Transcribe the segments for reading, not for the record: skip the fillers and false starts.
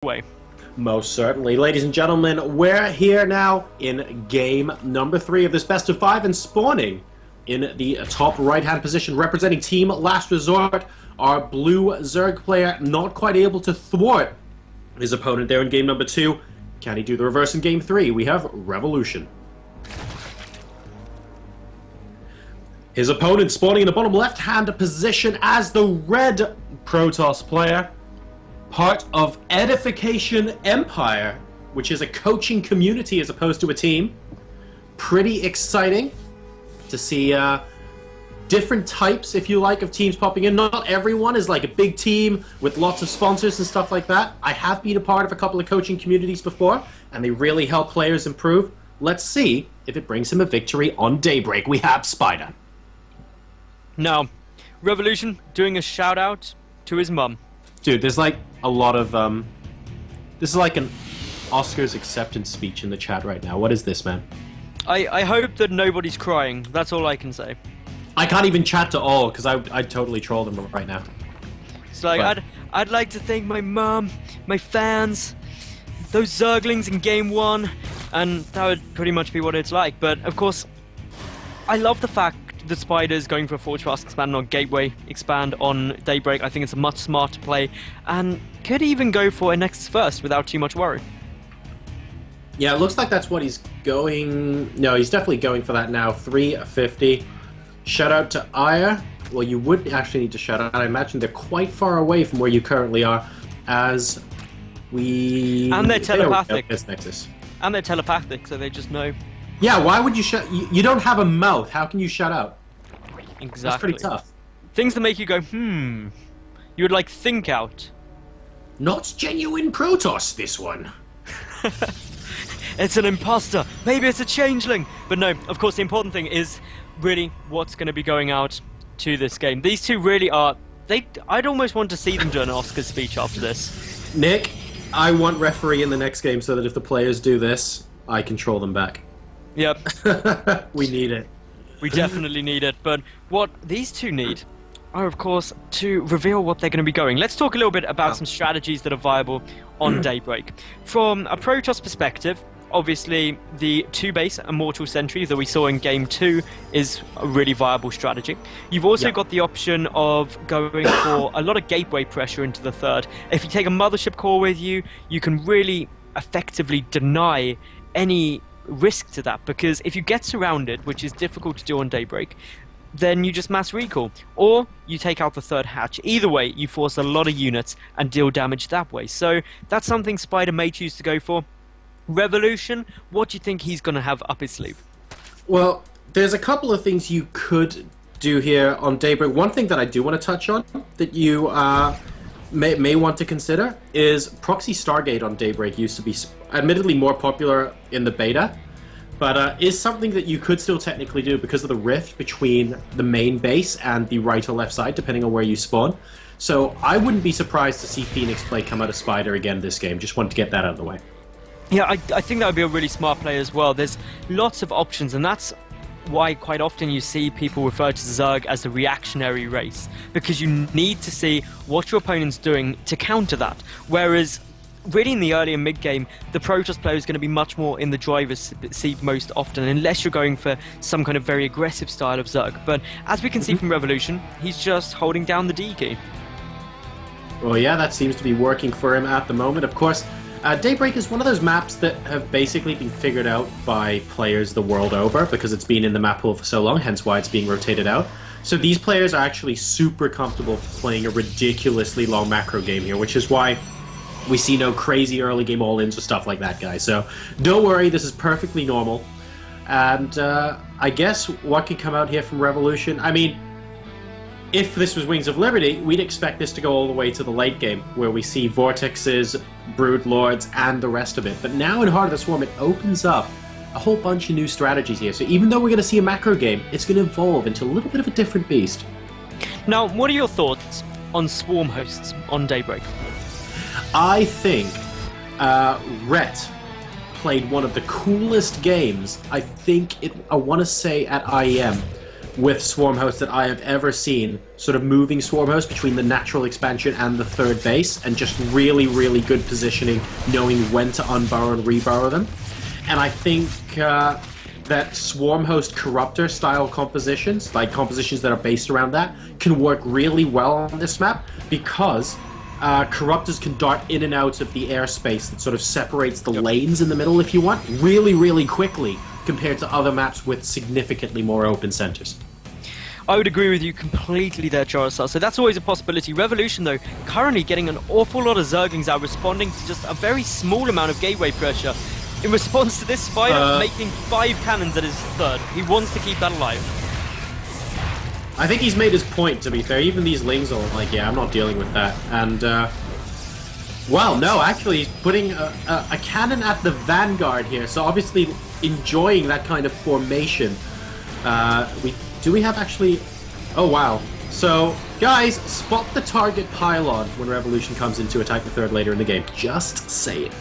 Way. Most certainly. Ladies and gentlemen, we're here now in game number 3 of this best of 5 and spawning in the top right-hand position representing Team Last Resort. Our blue Zerg player not quite able to thwart his opponent there in game number 2. Can he do the reverse in game 3? We have Revolution. His opponent spawning in the bottom left-hand position as the red Protoss player. Part of Edification Empire, which is a coaching community as opposed to a team. Pretty exciting to see different types, if you like, of teams popping in. Not everyone is like a big team with lots of sponsors and stuff like that. I have been a part of a couple of coaching communities before, and they really help players improve. Let's see if it brings him a victory on Daybreak. We have Spida. Now, Revolution doing a shout out to his mum. Dude, there's like a lot of, this is like an Oscars acceptance speech in the chat right now. What is this, man? I hope that nobody's crying. That's all I can say. I can't even chat to all, because I'd totally troll them right now. It's like, but I'd like to thank my mum, my fans, those Zerglings in Game 1, and that would pretty much be what it's like. But, of course, I love the fact the Spida's going for a Forge Fast expand on Gateway, expand on Daybreak. I think it's a much smarter play, and could even go for a Nexus first without too much worry. Yeah, it looks like that's what he's going... No, he's definitely going for that now. 350. Shout out to Aya. Well, you would actually need to shout out. I imagine they're quite far away from where you currently are, as we... And they're telepathic. This Nexus. And they're telepathic, so they just know. Yeah, why would you shut... You don't have a mouth. How can you shut out? Exactly. That's pretty tough. Things that make you go, You would, like, think out. Not genuine Protoss, this one. It's an imposter. Maybe it's a changeling. But no, of course, the important thing is really what's going to be going out to this game. These two really are... I'd almost want to see them do an Oscar speech after this. Nick, I want referee in the next game so that if the players do this, I control them back. Yep. We need it. We definitely need it, but what these two need are, of course, to reveal what they're going to be going. Let's talk a little bit about some strategies that are viable on Daybreak. From a Protoss perspective, obviously, the 2-base Immortal Sentry that we saw in Game 2 is a really viable strategy. You've also got the option of going for a lot of gateway pressure into the third. If you take a Mothership core with you, you can really effectively deny any risk to that, because if you get surrounded, which is difficult to do on Daybreak, then you just mass recall, or you take out the third hatch. Either way, you force a lot of units and deal damage that way. So that's something Spida may choose to go for. Revolution, what do you think he's going to have up his sleeve? Well, there's a couple of things you could do here on Daybreak. One thing that I do want to touch on that you may want to consider is Proxy Stargate on Daybreak used to be admittedly more popular in the beta, but is something that you could still technically do because of the rift between the main base and the right or left side, depending on where you spawn. So I wouldn't be surprised to see Phoenix play come out of Spida again this game. Just wanted to get that out of the way. Yeah, I think that would be a really smart play as well. There's lots of options, and that's why quite often you see people refer to Zerg as the reactionary race, because you need to see what your opponent's doing to counter that. Whereas, really in the early and mid-game, the Protoss player is going to be much more in the driver's seat most often, unless you're going for some kind of very aggressive style of Zerg. But as we can see from Revolution, he's just holding down the D key. Well, yeah, that seems to be working for him at the moment. Of course, Daybreak is one of those maps that have basically been figured out by players the world over because it's been in the map pool for so long, hence why it's being rotated out. So these players are actually super comfortable playing a ridiculously long macro game here, which is why we see no crazy early game all-ins or stuff like that, guys. So don't worry, this is perfectly normal. And I guess what can come out here from Revolution, I mean, if this was Wings of Liberty, we'd expect this to go all the way to the late game, where we see Vortexes, Brood Lords, and the rest of it. But now in Heart of the Swarm, it opens up a whole bunch of new strategies here. So even though we're going to see a macro game, it's going to evolve into a little bit of a different beast. Now, what are your thoughts on Swarm hosts on Daybreak? I think Rhett played one of the coolest games, I want to say at IEM, with Swarm Host that I have ever seen, sort of moving Swarm Host between the natural expansion and the third base, and just really, really good positioning, knowing when to unburrow and reburrow them. And I think that Swarm Host Corruptor style compositions, like compositions that are based around that, can work really well on this map, because Corruptors can dart in and out of the airspace that sort of separates the lanes in the middle, if you want, really, really quickly, compared to other maps with significantly more open centers. I would agree with you completely there, Charizard. So that's always a possibility. Revolution, though, currently getting an awful lot of Zerglings out, responding to just a very small amount of gateway pressure. In response to this, Spida making 5 cannons at his third. He wants to keep that alive. I think he's made his point, to be fair. Even these Lings are like, yeah, I'm not dealing with that. And, well, no, actually, he's putting a cannon at the Vanguard here. So obviously enjoying that kind of formation. Do we have actually... Oh, wow. So, guys, spot the target pylon when Revolution comes in to attack the third later in the game. Just say it.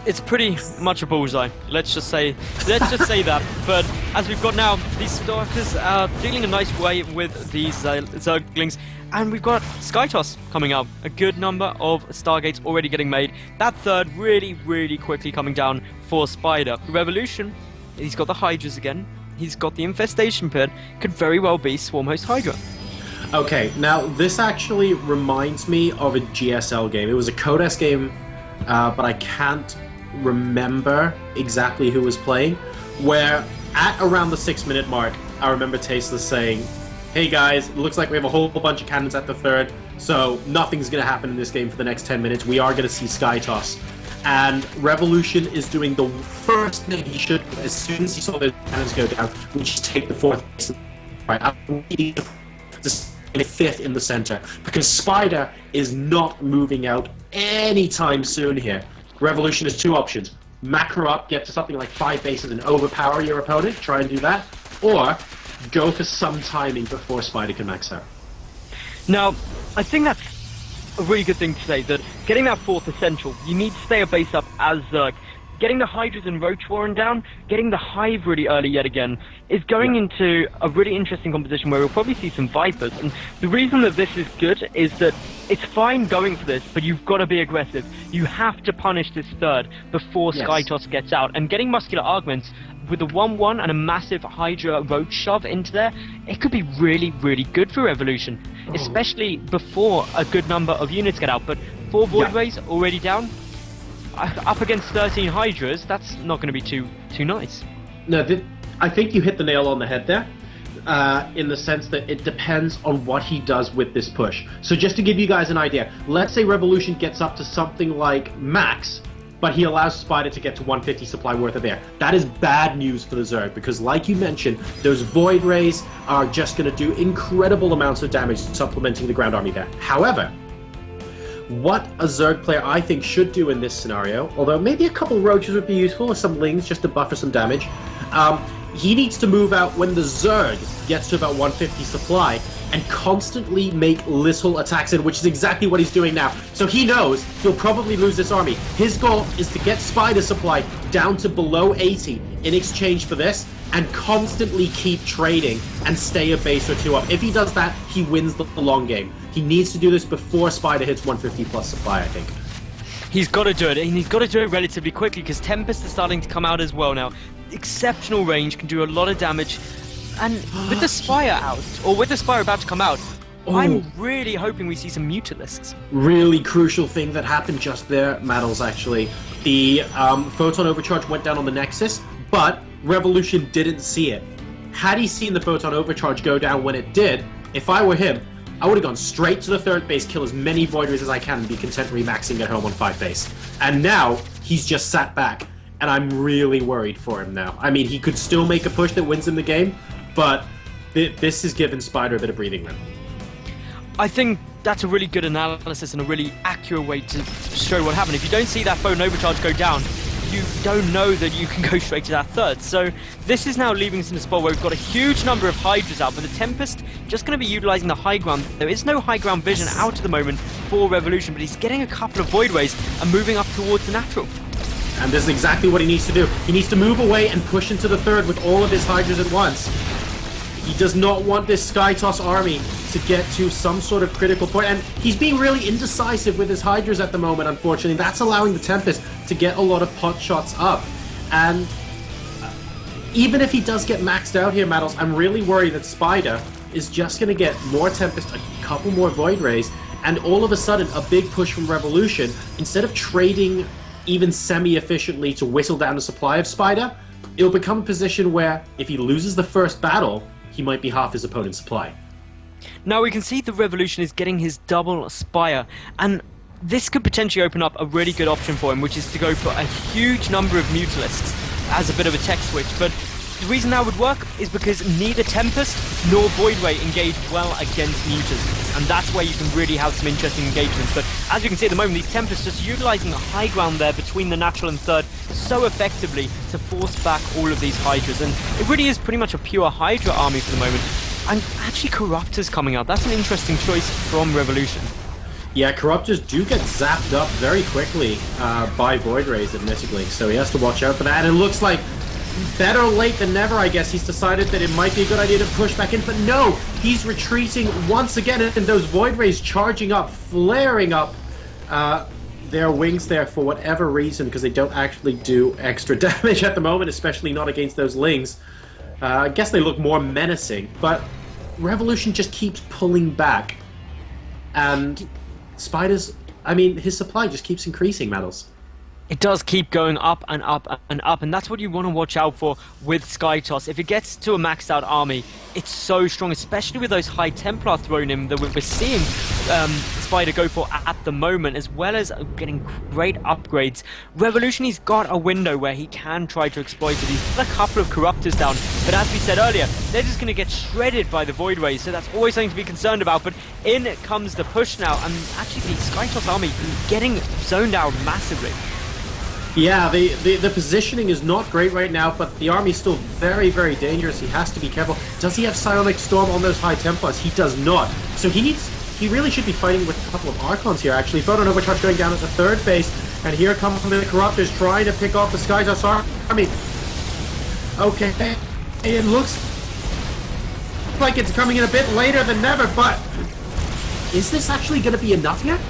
It's pretty much a bullseye. Let's just say that. But as we've got now, these Stalkers are dealing a nice way with these Zerglings, and we've got Skytoss coming up. A good number of Stargates already getting made. That third really, really quickly coming down for Spida. Revolution, he's got the Hydras again. He's got the Infestation Pit. Could very well be Swarm Host Hydra. Okay, now this actually reminds me of a GSL game. It was a Codes game, but I can't remember exactly who was playing, where at around the 6-minute mark, I remember Tasteless saying, hey guys, it looks like we have a whole bunch of cannons at the third, so nothing's going to happen in this game for the next 10 minutes. We are going to see Skytoss. And Revolution is doing the first thing he should do as soon as he saw those cannons go down, which is take the fourth base. Right, I'm fifth in the center, because Spida is not moving out anytime soon here. Revolution has 2 options. Macro up, get to something like 5 bases and overpower your opponent, try and do that, or go for some timing before Spida can max out. Now, I think that's a really good thing to say, that getting that 4th essential, you need to stay a base up as Zerg. Getting the Hydras and Roach Warren down, getting the Hive really early yet again, is going into a really interesting composition where we'll probably see some Vipers. And the reason that this is good is that it's fine going for this, but you've got to be aggressive. You have to punish this third before Skytoss gets out. And getting Muscular Augments with a 1-1 and a massive Hydra Roach shove into there, it could be really, really good for Revolution. Especially before a good number of units get out. But 4 Voidways already down, up against 13 Hydras, that's not going to be too nice. No, I think you hit the nail on the head there, in the sense that it depends on what he does with this push. So just to give you guys an idea, let's say Revolution gets up to something like max, but he allows Spida to get to 150 supply worth of air. That is bad news for the Zerg, because like you mentioned, those Void Rays are just going to do incredible amounts of damage supplementing the ground army there. However, what a Zerg player I think should do in this scenario, although maybe a couple Roaches would be useful, or some Lings just to buffer some damage, he needs to move out when the Zerg gets to about 150 supply and constantly make little attacks in, which is exactly what he's doing now. So he knows he'll probably lose this army. His goal is to get Spida supply down to below 80 in exchange for this, and constantly keep trading and stay a base or 2 up. If he does that, he wins the long game. He needs to do this before Spida hits 150 plus supply, I think. He's got to do it, and he's got to do it relatively quickly, because Tempest is starting to come out as well now. Exceptional range, can do a lot of damage, and with the Spire out, or with the Spire about to come out, I'm really hoping we see some Mutalisks. Really crucial thing that happened just there, Maddles, actually. The Photon Overcharge went down on the Nexus, but Revolution didn't see it. Had he seen the Photon Overcharge go down when it did, if I were him, I would have gone straight to the third base, kill as many Void Rays as I can, and be content remaxing at home on 5 base. And now, he's just sat back, and I'm really worried for him now. I mean, he could still make a push that wins him the game, but this has given Spida a bit of breathing room. I think that's a really good analysis and a really accurate way to show what happened. If you don't see that Photon Overcharge go down, you don't know that you can go straight to that third. So this is now leaving us in a spot where we've got a huge number of Hydras out, but the Tempest just going to be utilising the high ground. There is no high ground vision out at the moment for Revolution, but he's getting a couple of Voidways and moving up towards the natural. And this is exactly what he needs to do. He needs to move away and push into the third with all of his Hydras at once. He does not want this Skytoss army to get to some sort of critical point, and he's being really indecisive with his Hydras at the moment, unfortunately. That's allowing the Tempest to get a lot of pot shots up. And even if he does get maxed out here, Maddles, I'm really worried that Spida is just going to get more Tempest, a couple more Void Rays, and all of a sudden a big push from Revolution. Instead of trading even semi-efficiently to whittle down the supply of Spida, it'll become a position where if he loses the first battle, he might be half his opponent's supply. Now we can see the Revolution is getting his double Spire, and this could potentially open up a really good option for him, which is to go for a huge number of Mutalisks as a bit of a tech switch. But the reason that would work is because neither Tempest nor Void Ray engage well against Mutalisks, and that's where you can really have some interesting engagements. But as you can see at the moment, these Tempests just utilising the high ground there between the natural and third so effectively to force back all of these Hydras, and it really is pretty much a pure Hydra army for the moment. And actually Corruptors coming out, that's an interesting choice from Revolution. Yeah, Corruptors do get zapped up very quickly by Void Rays, admittedly, so he has to watch out for that. And it looks like better late than never, I guess. He's decided that it might be a good idea to push back in, but no! He's retreating once again, and those Void Rays charging up, flaring up their wings there for whatever reason, because they don't actually do extra damage at the moment, especially not against those Lings. I guess they look more menacing, but Revolution just keeps pulling back. And Spida's, I mean, his supply just keeps increasing, Maddles. It does keep going up and up and up, and that's what you want to watch out for with Skytoss. If it gets to a maxed out army, it's so strong, especially with those high Templar thrown in that we're seeing Spida go for at the moment, as well as getting great upgrades. Revolution, he's got a window where he can try to exploit it. He's got a couple of Corruptors down, but as we said earlier, they're just going to get shredded by the Void Rays, so that's always something to be concerned about. But in comes the push now, and actually the Skytoss army getting zoned out massively. Yeah, the positioning is not great right now, but the army's still very, very dangerous. He has to be careful. Does he have Psionic Storm on those high Templars? He does not. So he really should be fighting with a couple of Archons here, actually. Photon Overcharge going down at the third base, and here come the Corruptors trying to pick off the Skytoss army. Okay, it looks like it's coming in a bit later than never, but is this actually going to be enough yet?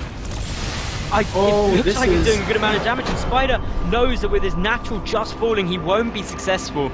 It looks like he's doing a good amount of damage, and Spida knows that with his natural just falling, he won't be successful.